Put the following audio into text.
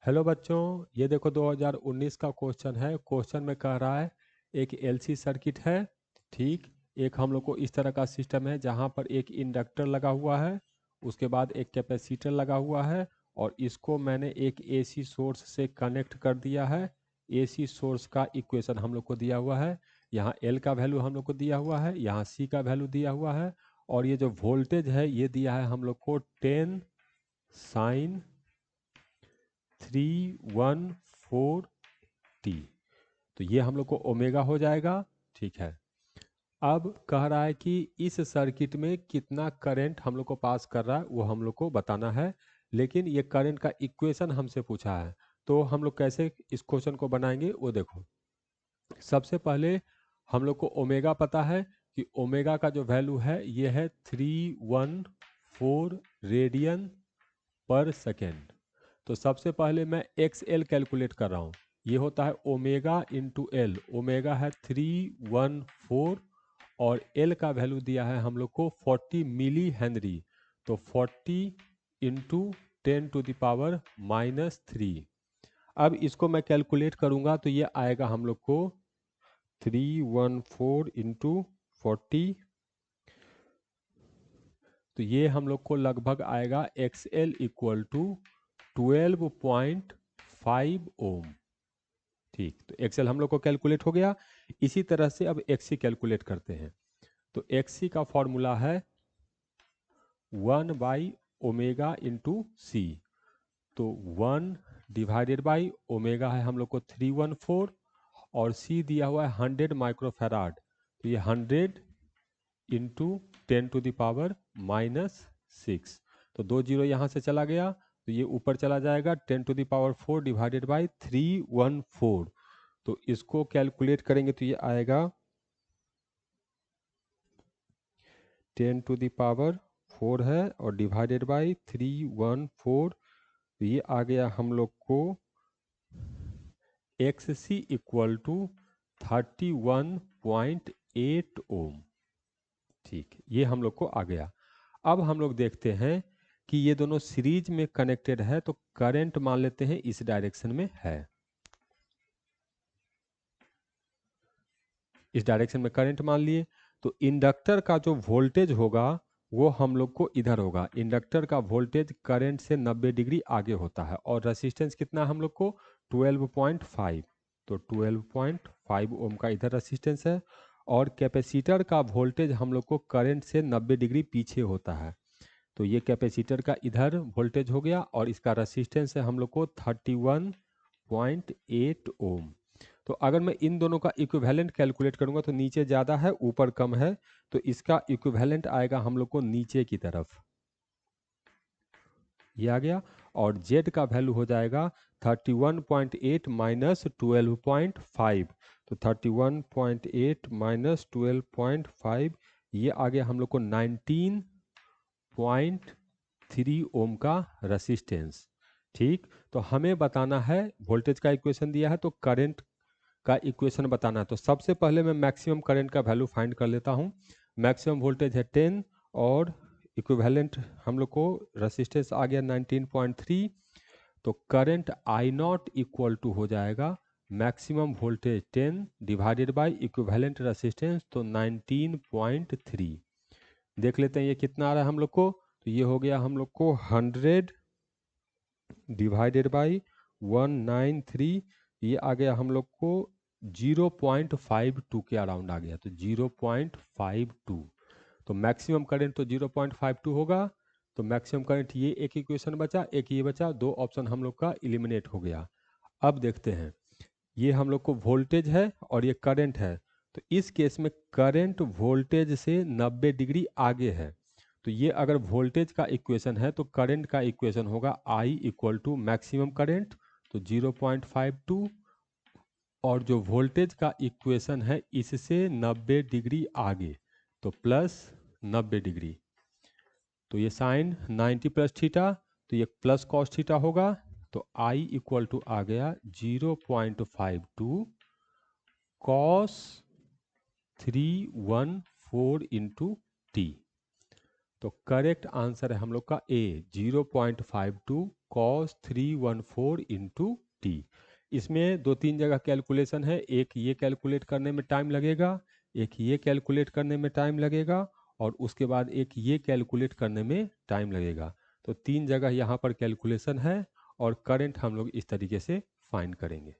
Hello बच्चों, ये देखो 2019 का क्वेश्चन है। क्वेश्चन में कह रहा है एक एलसी सर्किट है। ठीक, एक हम लोग को इस तरह का सिस्टम है जहाँ पर एक इंडक्टर लगा हुआ है, उसके बाद एक कैपेसिटर लगा हुआ है और इसको मैंने एक एसी सोर्स से कनेक्ट कर दिया है। एसी सोर्स का इक्वेशन हम लोग को दिया हुआ है। यहाँ एल का वैल्यू हम लोग को दिया हुआ है, यहाँ सी का वैल्यू दिया हुआ है और ये जो वोल्टेज है ये दिया है हम लोग को 10 साइन 314t। तो ये हम लोग को ओमेगा हो जाएगा। ठीक है, अब कह रहा है कि इस सर्किट में कितना करंट हम लोग को पास कर रहा है वो हम लोग को बताना है, लेकिन ये करंट का इक्वेशन हमसे पूछा है। तो हम लोग कैसे इस क्वेश्चन को बनाएंगे वो देखो। सबसे पहले हम लोग को ओमेगा पता है कि ओमेगा का जो वैल्यू है ये है 314 रेडियन पर सेकेंड। तो सबसे पहले मैं एक्स एल कैलकुलेट कर रहा हूँ। ये होता है ओमेगा इंटू एल। ओमेगा है 314 और एल का वैल्यू दिया है हम लोग को 40 मिली हेनरी। तो 40 इंटू 10⁻³ अब इसको मैं कैलकुलेट करूंगा तो ये आएगा हम लोग को 314 इंटू 40। तो ये हम लोग को लगभग आएगा एक्स एल इक्वल टू 12.5 ओम। ठीक, तो एक्सएल हम लोग को कैलकुलेट हो गया। इसी तरह से अब एक्सी कैलकुलेट करते हैं। तो एक्सी का फॉर्मूला है 1/ओमेगा इंटू सी। तो 1/, ओमेगा है हम लोग को 314 और सी दिया हुआ है 100 माइक्रोफेराड। तो ये 100 इंटू 10⁻⁻6। तो 2 जीरो यहाँ से चला गया तो ये ऊपर चला जाएगा 10⁴ डिवाइडेड बाई 314। तो इसको कैलकुलेट करेंगे तो ये आएगा 10⁴ है और डिवाइडेड बाई 314। तो ये आ गया हम लोग को XC इक्वल टू 31.8 ओम। ठीक, ये हम लोग को आ गया। अब हम लोग देखते हैं कि ये दोनों सीरीज में कनेक्टेड है तो करंट मान लेते हैं इस डायरेक्शन में है। इस डायरेक्शन में करंट मान लिए तो इंडक्टर का जो वोल्टेज होगा वो हम लोग को इधर होगा। इंडक्टर का वोल्टेज करंट से 90 डिग्री आगे होता है और रेसिस्टेंस कितना हम लोग को 12.5। तो 12.5 ओम का इधर रेसिस्टेंस है और कैपेसिटर का वोल्टेज हम लोग को करंट से 90 डिग्री पीछे होता है। तो ये कैपेसिटर का इधर वोल्टेज हो गया और इसका रेसिस्टेंस है हम लोग को 31.8 ओम। तो अगर मैं इन दोनों का इक्विवेलेंट कैलकुलेट करूंगा तो नीचे ज़्यादा है ऊपर कम है, तो इसका इक्विवेलेंट आएगा हम लोग को नीचे की तरफ। ये आ गया और Z का वैल्यू हो जाएगा 31.8 माइनस 12.5। तो 31.8 माइनस 12.5 ये आ गया हम लोग को 19.3 ओम का रेसिस्टेंस। ठीक, तो हमें बताना है वोल्टेज का इक्वेशन दिया है तो करंट का इक्वेशन बताना है। तो सबसे पहले मैं मैक्सिमम करंट का वैल्यू फाइंड कर लेता हूँ। मैक्सिमम वोल्टेज है 10 और इक्विवेलेंट हम लोग को रेसिस्टेंस आ गया 19.3। तो current I naught equal to हो जाएगा maximum voltage 10 divided by equivalent resistance तो 19.3। देख लेते हैं ये कितना आ रहा है हम लोग को। तो ये हो गया हम लोग को 100 डिवाइडेड बाई 193। ये आ गया हम लोग को 0.52 के अराउंड आ गया। तो 0.52। तो मैक्सिमम करंट तो 0.52 होगा। तो मैक्सिमम करंट ये एक इक्वेशन बचा, एक ये बचा, दो ऑप्शन हम लोग का इलिमिनेट हो गया। अब देखते हैं, ये हम लोग को वोल्टेज है और ये करंट है। तो इस केस में करंट वोल्टेज से 90 डिग्री आगे है। तो ये अगर वोल्टेज का इक्वेशन है तो करंट का इक्वेशन होगा I equal to maximum current तो 0.52 और जो वोल्टेज का इक्वेशन है इससे 90 डिग्री आगे तो प्लस 90 डिग्री। तो ये साइन 90 प्लस थीटा तो ये प्लस कॉस थीटा होगा। तो I इक्वल टू आ गया 0.52 कॉस 314 इंटू टी। तो करेक्ट आंसर है हम लोग का ए 0.52 cos 314 इंटू टी। इसमें दो तीन जगह कैलकुलेशन है, एक ये कैलकुलेट करने में टाइम लगेगा, एक ये कैलकुलेट करने में टाइम लगेगा, और उसके बाद एक ये कैलकुलेट करने में टाइम लगेगा। तो तीन जगह यहाँ पर कैलकुलेशन है और करंट हम लोग इस तरीके से फाइंड करेंगे।